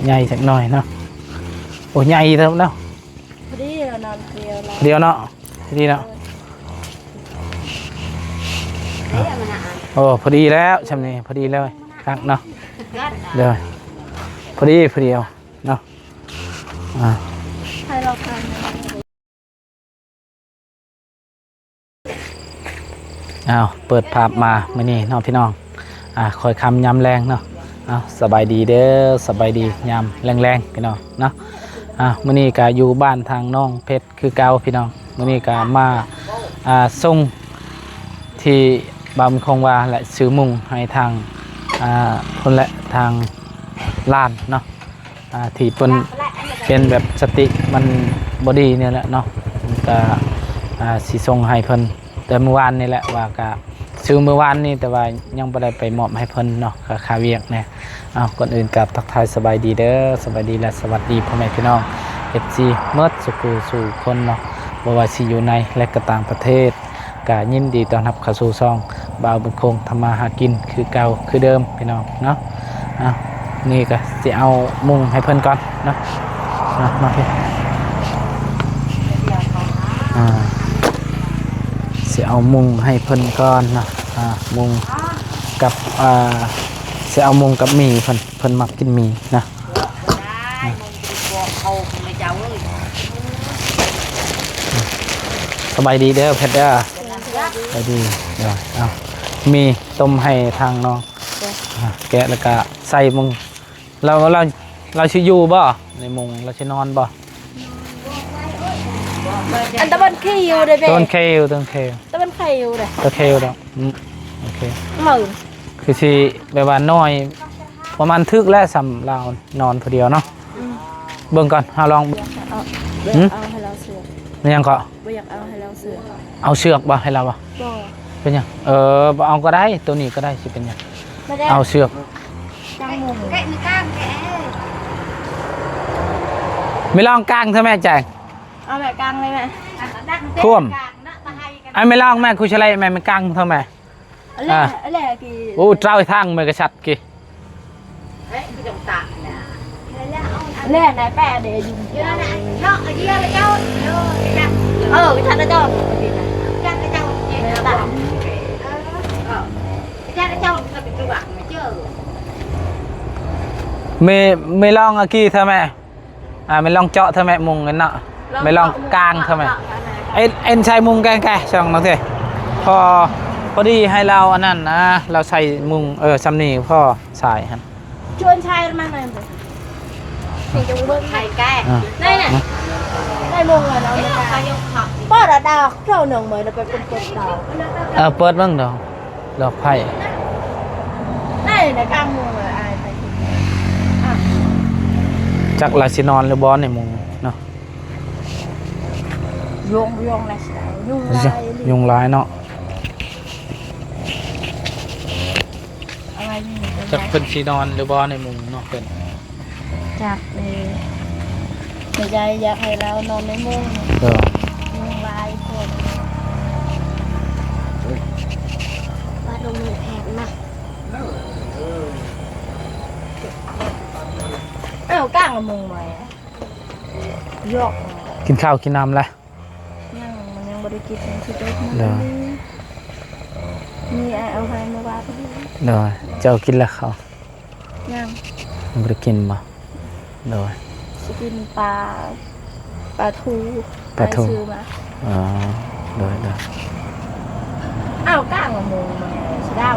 ใหญ่สักหน่อยเนาะโอ้ใหญ่เท่าเนาะพอดีเรานอนเดียวเนาะดีเนาะโอ้พอดีแล้วชำนี้พอดีเลยครับเนาะเดี๋ยวพอดีเนาะให้เราทานเปิดภาพมาเมื่อนี้น้องพี่น้องคอยคำยำแรงเนาะสบายดีเด้อสบายดียำแรงพี่น้องเนาะเมื่อนี้ก็อยู่บ้านทางน้องเพชรคือเก่าพี่น้องเมื่อนี้ก็มาส่งที่บำคงวาและซื้อมุงให้ทางคนและทางลานเนาะที่เป็นแบบสติมันบอดี้เนี่ยแหละเนาะก็สีส่งให้เพิ่นแต่เมื่อวานนี่แหละว่าก็ซื้อเมื่อวานนี่แต่ว่ายังไม่ได้ไปมอบให้เพิ่นเนาะค่าเวียกเนี่ยก่อนอื่นกับทักทายสบายดีเด้อสบายดีและสวัสดีพ่อแม่พี่น้อง FC เมื่อสุกูสู่คนเนาะบ่ว่าสิอยู่ในและก็ต่างประเทศก็ยินดีต้อนรับเข้าสู่ช่องบ่าวบุญคงทำมาหากินคือเก่าคือเดิมพี่น้องเนาะนี่ก็สิเอามุงให้เพิ่นก่อนเนาะมาพี่สิเอามุงให้เพิ่นก่อนนะมุงกับสิเอามุงกับหมี่เพิ่นมักกินหมี่นะสบายดีเด้อเพชรเด้อสบายดีเดี๋ยวเอามีต้มให้ทางน้องแกะแล้วก็ใส่มุงเราชิอยู่บ่ในมุงเราชินอนบ่อันตะบันขี้อยู่เลยเบ้ต้นเคลตะบันไข่อยู่เลยต้นเคลดอกโอเคหมื่นคือสิแบบว่าน้อยประมาณทึกและสำเรานอนพอเดียวเนาะเบิ่งก่อนลองเอาให้เราเสือกยังก็อยากเอาให้เราเสือกเอาเชือกบ่ให้เราบ่เป็นยังเอาก็ได้ตัวนี้ก็ได้สิเป็นยังเอาเชือกจังมุมแกะมีก้างแกะไม่ลองกลางเถอะแม่แจงเอาแบบกลางเลยแม่ท่วมไอ้ไม่ลองแม่คุยอะไรแม่ไม่กลางเถอะแม่อะไรกี่โอ้เจ้าทางมือกระชัดกี่เล่นไหนแปะเดี๋ยวยุ่งเยอะนะเนาะเยอะเลยเจ้าพี่ชันนะเจ้าชันนะเจ้าไม่ลองอะกี้เถอะแม่ไม่ลองเจาะเถอะแม่มุงกันเนาะไม่ลองกลางเถอะแม่เอ็นใช้มุงแกงช่องน้องเถอะพอดีให้เราอันนั้นนะเราใส่มุงซัมนี่พ่อใส่ฮะชวนชายมาหน่อยสิจะเบิ้งไข่แก่ได้มุงเลยเนาะป้าดาวเท่าหนึ่งเหมือนไปเป็นคนดาวเปิดบ้างดอกไผ่ได้ในกลางมุงเลยจักลาชินอนหรือบอลในมุงเนาะยุงอะไรยุงลายเนาะจักเป็นชีนอนหรือบอลในมุงเนาะเป็นจักเลยแต่ใจอยากให้เรานอนในมุงยุงลายคนว่าลงมือแทนนะกลางละมุงไหมยกกินข้าวกินน้ำแล้วยังบริกิตยังชุดเล็กนะมีเอาให้มาว่าไปเลยเจ้ากินแล้วเขายังบริกินมาเลยกินปลาทูซื้อมาเลยกลางละมุงไหมเดา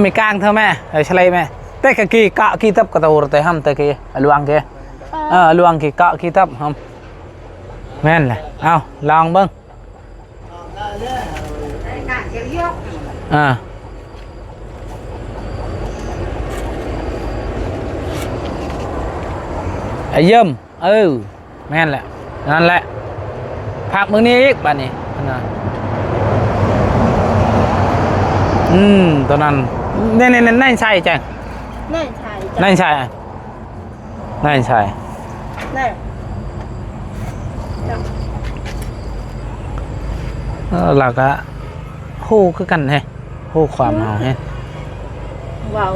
มีกลางเธอแม่เฉลยแม่แต่กี่เกาะกี่ทับกระตูแต่ห้ามแต่กี่ลวงกี่ลวงกี่เกาะกี่ทับห้ามแม่นเลยลองเบิ้งไอ้เยิ่มแม่นแหละนั่นแหละผักมือนี้อีกบ้านนี้ตัวนั้นนั่นใช่จังนั่นใช่เราก็ฮู้คือกันให้ฮู้ความเอาให้ เว้า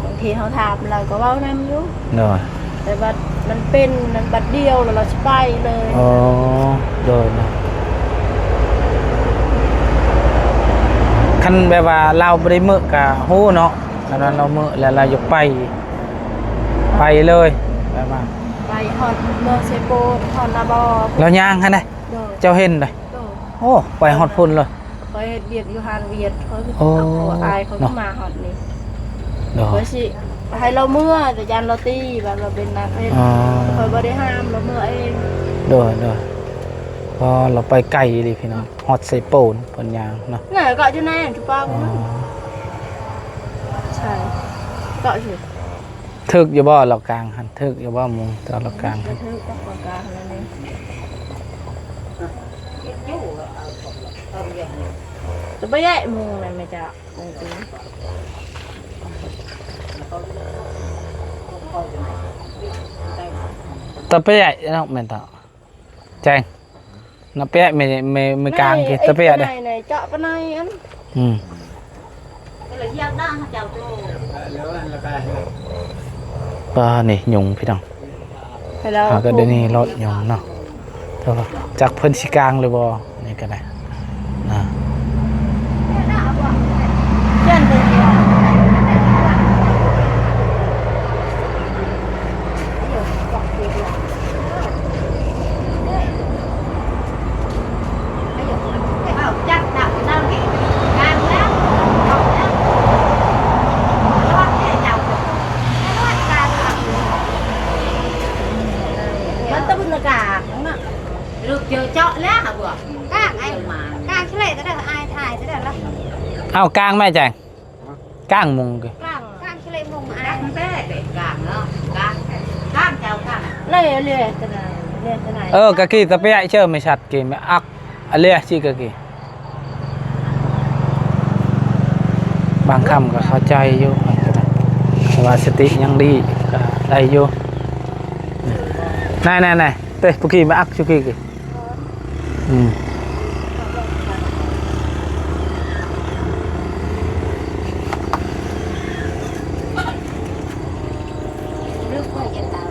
บางทีเขาถามเราก็เว้านำอยู่ โดย แต่ว่ามันเป็นมันบัดเดียวแล้วเราสิไปเลย อ๋อโดยนะคันแบบว่าเราบ่ได้มื้อกะฮู้เนาะตอนนั้นเรามื้อแล้วเราอยากไปเลยแบบว่า ไปฮอดเมืองเซโปนฮอดนาบอ เราย่างหั่นน่ะ โดย เจ้าเห็นได้ โดย โอ้ไปฮอดพุ่นเลย เขาเฮ็ดเวียดอยู่ฮานเวียดเขา โอ้ เอาอายเขาก็มาฮอดนี่ โด เขา ย สิให้เราเมื่อแต่ยันเราตีแบบเราเป็นนักเล่น อ๋อ คอยบ่ได้ห้ามเราเมื่อเอง โดยพอเราไปไกลเลยพี่น้องฮอดไซโปนเพิ่นย่างเนาะ น่ะเกาะอยู่ไหนจุป้า อ๋อ ใช่เกาะอยู่ ถึกอยู่บ่เรากลางหันถึกอยู่บ่มุงตอนเรากลาง ก หั ระ น ทึกกับปากกาอะไรนี่จะไปแย่มุงเลยไหมจ๊ะจริง ตะเปะเนาะแม่นตาแจ้งนับเปะไม่กลางคือตะเปะเด้ ในเจาะปะในอัน อืม เลยยากด้านเจ้าโต ปลานี่ยุงพี่น้อง ให้เรา หาก็เดี๋ยวนี้รถยุงเนาะแต่ว่าจากเพิ่นสิกลางเลยบ่นี่ก็ได้นะ เช่นเดียว มันต้องเป็นอากาศนะ được chờ chọn lá hả bữa Càng anh càng chứ lệ tới đây ai thải tới đây là เอ้ากลางแม่แจ้งกลางมุงคือ càng chứ lệ mùng ai càng thế để càng nữa càng chào càng เลยเรียจะไหนเรียจะไหน กะกี้ตะเปะเชื่อไม่ชัดกี่แม่อักอะเลียสิกะกี้บางคำก็เข้าใจอยู่แต่ว่าสติยังดีก็ได้อยู่นายเต้ปุกี้มาอักชุกี้กี่อืม nước quay cái tàu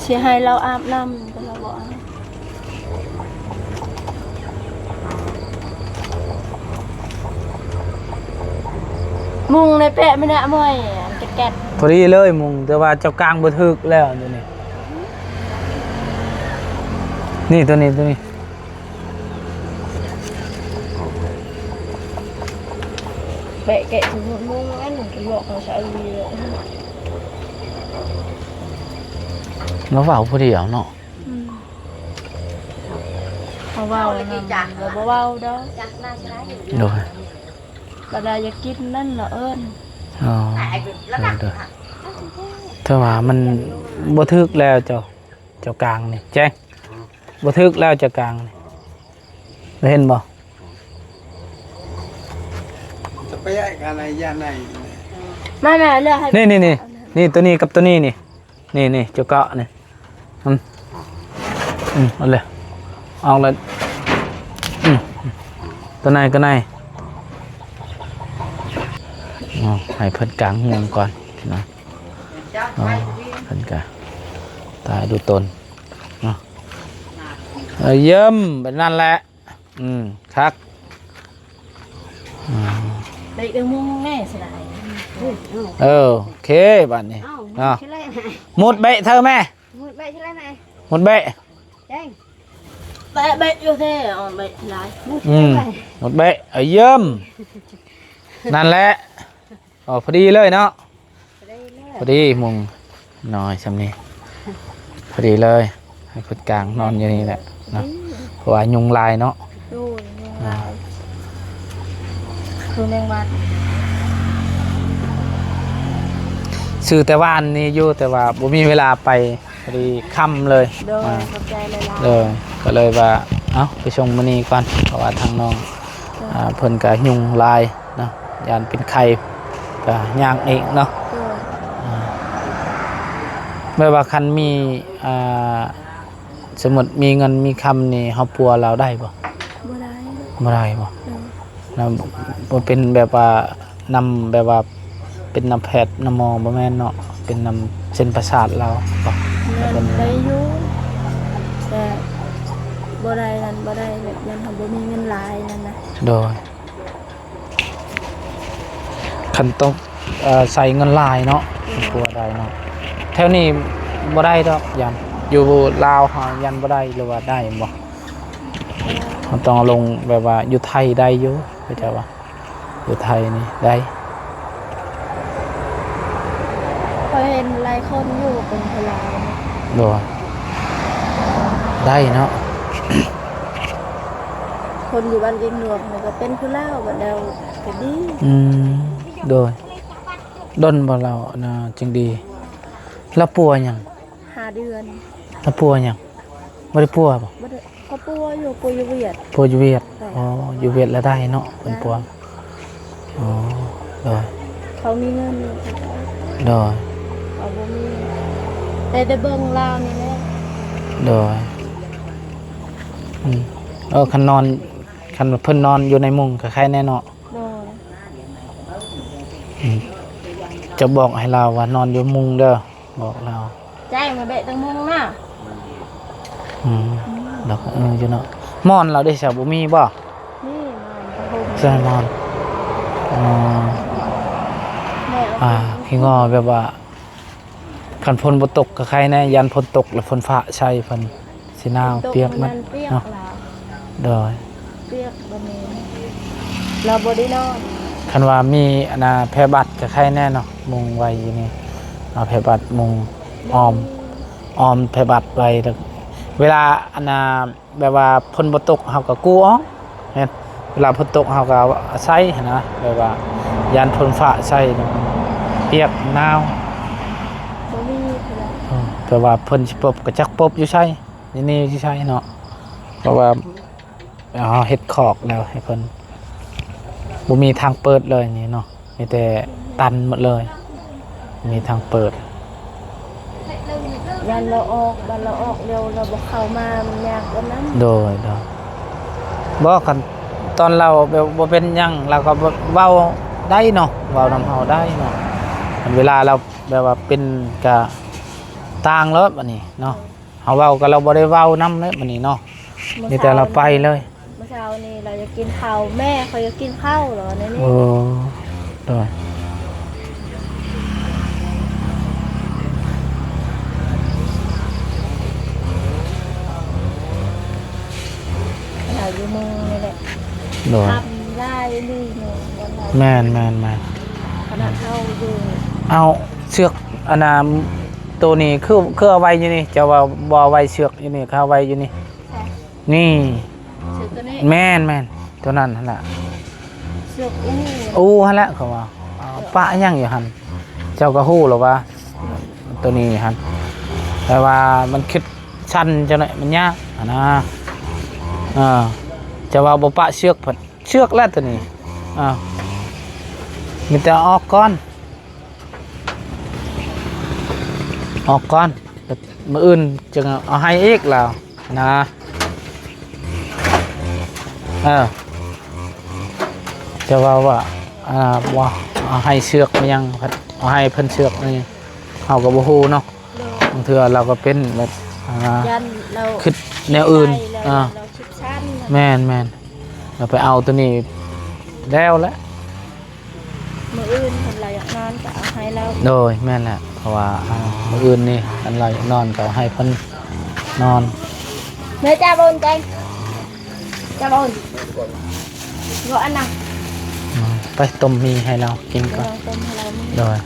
เสียให้เราอาบน้ำแต่เราบอกอาบมุงในแปะไม่ได้เมื่อยแกะ พอดีเลยมุงแต่ว่าเจ้ากลางบ่ถึกแล้วตัวนี้นี่ตัวนี้ แปะแกะถึงมุงอันหนึ่งกิโลของชาวลีเลย nó vàoพอดีเอาเนาะ เขาเบานะเราเบาๆเด้อ chặt na chứ đấy โดย กระดาอยากกินนั่นเหรอเอิญ อ๋อ tại vì nó โดย cắt ถ้าว่ามันบ่ถึกแล้วเจ้ากลางนี่แจ้งบ่ถึกแล้วเจ้ากลางนี่ได้เห็นบ่ จะไปไอ้กันอะไรย่านไหน ไม่เลือกให้ นี่ตัวนี้กับตัวนี้นี่เจ้าเกาะนี่เอาเลยเอาเลยตัวไหนก็ไหนให้เพิ่นกลางห่วงก่อนนะ chọn อ๋อ quay เพิ่นก็ตายดูตนเนาะเยี่ยมแบบนั้นแหละครับ ได้เดือมุงแม่สิได้ โอเคบัดนี้ ồ chứ lệ này หมุดเบะเธอแม่ một bệ chứ lệ này หมุดเบะ đây แปะเบ็ดอยู่เท่อ๋อเบ็ดหลาย một อืม chứ lệ หมุดเบะเยี่ยมนั่นแหละอ๋อพอดีเลยเนาะ đây พอดีมุงนอนซำนี้พอดีเลยให้คนกลางนอนอยู่นี่แหละเนาะเพราะว่ายุงลายเนาะ ดูนี่ลายคือแมงวัน ซื้อแต่ว่านนี่อยู่แต่ว่าบ่มีเวลาไปพอดีค่ำเลย โดย มา ขอบใจเลยล่ะ เลยก็เลยว่าเอ้าไปชงมื้อนี้ก่อนเพราะว่าทางน้องเพิ่นก็ยุงลายเนาะยานเป็นไข้ก็ย่างเองเนาะ โดย ไม่ว่าคันมีสมมุติมีเงินมีคำนี่เฮาปัวเราได้บ่ บ่ได้ บ่ได้บ่ โดย นะบ่เป็นแบบว่า นำแบบว่าเป็นน้ำแพทย์น้ำหมอบ่แม่นเนาะเป็นน้ำเส้นประสาทเราบ่ เงินได้อยู่แต่บ่ได้นั่นบ่ได้แบบยันทำบ่มีเงินหลายนั่นนะ โดยคันต้องใส่เงินลายเนาะกลัวได้เนาะแถวนี้บ่ได้ดอกยันอยู่ลาวหายันบ่ได้หรือว่าได้บ่มันต้องลงแบบว่าอยู่ไทยได้อยู่เข้าใจว่าอยู่ไทยนี่ได้ พอเห็นหลายคนอยู่เป็นพลาว โดยได้เนาะ คนอยู่บ้านเวียงหลวงนี่ก็เป็นผู้ลาวบัดแล้วก็ดี โดยดนบ่เรานะจึงดีแล้วปัวหยัง 5 เดือน แล้วปัวหยังบ่ได้ปัวบ่ บ่ได้เขาปัวอยู่เวียด ปัวอยู่เวียด ได้ อ๋ออยู่เวียดแล้วได้เนาะเป็นปัวอ๋อโดย เขามีเงินอยู่ โดย เขาบ่มีแต่ได้เบิ่งลาวนี่แหละ โดยคันนอนคันเพิ่นนอนอยู่ในมุ้งก็ใครแน่เนาะ โดย อืมจะบอกให้เราว่านอนอยู่มุ้งเด้อบอกเรา ใจมาเบะตังมุงนะ ดอกอยู่เนาะมอนเราได้ซะบ่มีบ่ นี่มันตะหุม ใช่มอนอ๋อ แม่เอา พี่งอแบบว่าคันฝนบ่ตกก็ใครแน่ยันฝนตกแล้วฝนฟ้าใช่เพิ่นสิหนาวเปียกมัน เปียก เนาะ ลาว โดย เปียกบ่มีเราบ่ได้นอน คันว่ามีอันน่ะแพร่บัตรก็ใครแน่เนาะมุงไว้อยู่นี่เอาแพร่บัตรมุงออมแพร่บัตรไว้แล้วเวลาอันน่ะแบบว่าฝนบ่ตกเฮาก็กู้ออกแม่นเวลาฝนตกเฮาก็เอาใส่หั้นนะแบบว่ายันฝนฟ้าใส่เนาะเปียกหนาว บ่มีเพิ่นละ แต่ว่าเพิ่นสิปบก็จักปบอยู่ใช่นี่สิใช่เนาะเพราะว่าเฮ็ดคอกแล้วให้เพิ่นบ่มีทางเปิดเลยนี่เนาะมีแต่ตันหมดเลยมีทางเปิด ยันเราออกบันเราออกเร็วเราบ่เข้ามามันยากกว่านั้น โดยบ่คันตอนเราแบบบ่เป็นหยังเราก็เว้าได้เนาะเว้านำเฮาได้เนาะเวลาเราแบบว่าเป็นกะต่างแล้วบัดนี้เนาะเฮาเว้าก็เราบ่ได้เว้านำเลยบัดนี้เนาะมีแต่เราไปเลย เมื่อเช้านี่เราจะกินข้าวแม่เขาจะกินข้าวเหรอในนี้ โอ้โดย เราอยู่เมืองนี่แหละ โดย ทำได้ดีหนูวันเรา แม่น ขนาดเท่าอยู่ เอาเชือกอันน่ะตัวนี้คือเอาไว้อยู่นี่จะว่าบ่เอาไว้เชือกอยู่นี่เขาเอาไว้อยู่นี่นี่ เสือกตัวนี้ แม่นตัวนั้นหั่นล่ะ เสือกอู้ อู้หั่นแหละเขาว่าเอาปะยังอยู่หั่นเจ้าก็ฮู้หรอว่าตัวนี้หั่นแต่ว่ามันคิดชันจังได๋มันยากหั่นนะจะว่าบ่ปะเชือกเพิ่นเชือกแล้วตัวนี้มีแต่ออกก่อนมื้ออื่นจึงเอาให้อีกแล้วนะจะว่าว่าเอาให้เชือกมันยังเอาให้เพิ่นเชือกนี่เฮาก็บ่ฮู้เนาะบางเทื่อเราก็เป็นแบบยันเรา คิดแนวอื่นเราชิดชั้น แม่นเราไปเอาตัวนี้แล้วแหละ มืออื่นคนเราอยากนอนก็เอาให้เรา โดยแม่นแหละเพราะว่ามื้ออื่นนี่อันเราอยากนอนก็ให้เพิ่นนอน เนื้อจ้าบนจังจ้าบนก็อันนั้น ไปต้มมีให้เรากินก่อน เราต้มให้เรานี่ โดย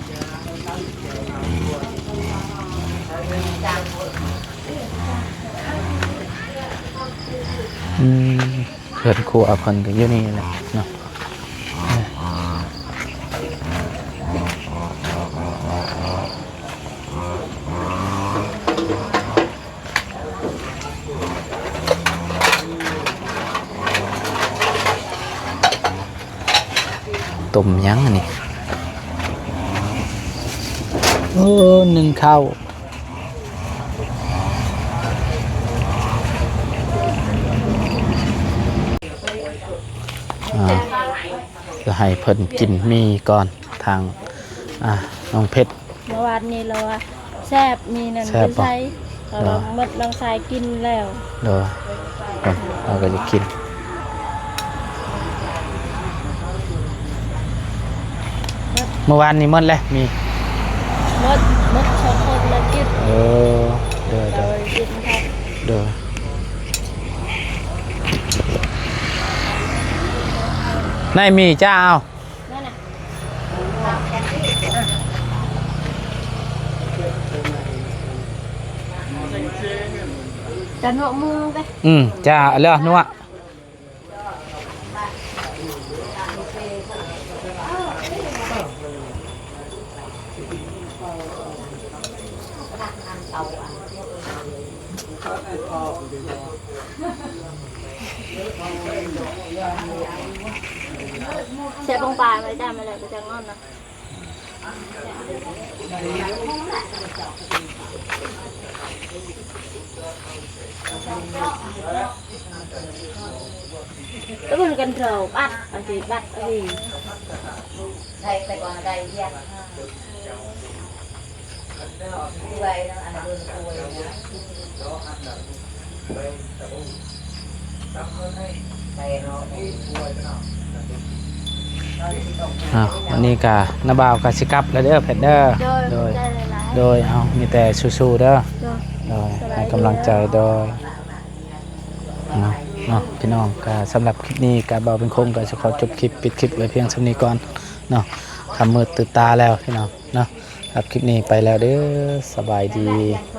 เพื่อนครูเอาคนก็อยู่นี่แหละเนาะต้มยังอันนี้หนึ่งข้าว ก็ให้เพิ่นกินมีก่อนทางน้องเพชร เมื่อวานนี้เราว่าแซ่บมีนั่น แซ่ เป็ บ น บ่ ไส้เราหมดน้องชายกินแล้ว เด้อเราก็จะกินเมื่อวานนี้หมดแล้วมี หมดสองคนแล้วกิน เด้อ เรากินครับ เด้อในมีเจ้า นั่นน่ะจะหนวกมือไป จ้าเลือกนัวเสียบงปลายมาจ้ามาเลยไปจังงอนนะแล้วมันกันเถอะบัดอะไรบัดอะไร đây đây còn ở đây nha đây nó ăn luôn cùi đây nó วันนี้ก็น้าบ่าวก็สิกลับแล้วเด้อเพชรเด้อโดยเอามีแต่สู้ๆเด้อโดยให้กำลังใจโดยเนาะพี่น้องก็สำหรับคลิปนี้ก็บ่าวเป็นคงก็จะขอจบคลิปปิดคลิปไว้เพียงเท่านี้ก่อนเนาะคำมืดตื่นตาแล้วพี่น้องเนาะครับคลิปนี้ไปแล้วเด้อสบายดี พอ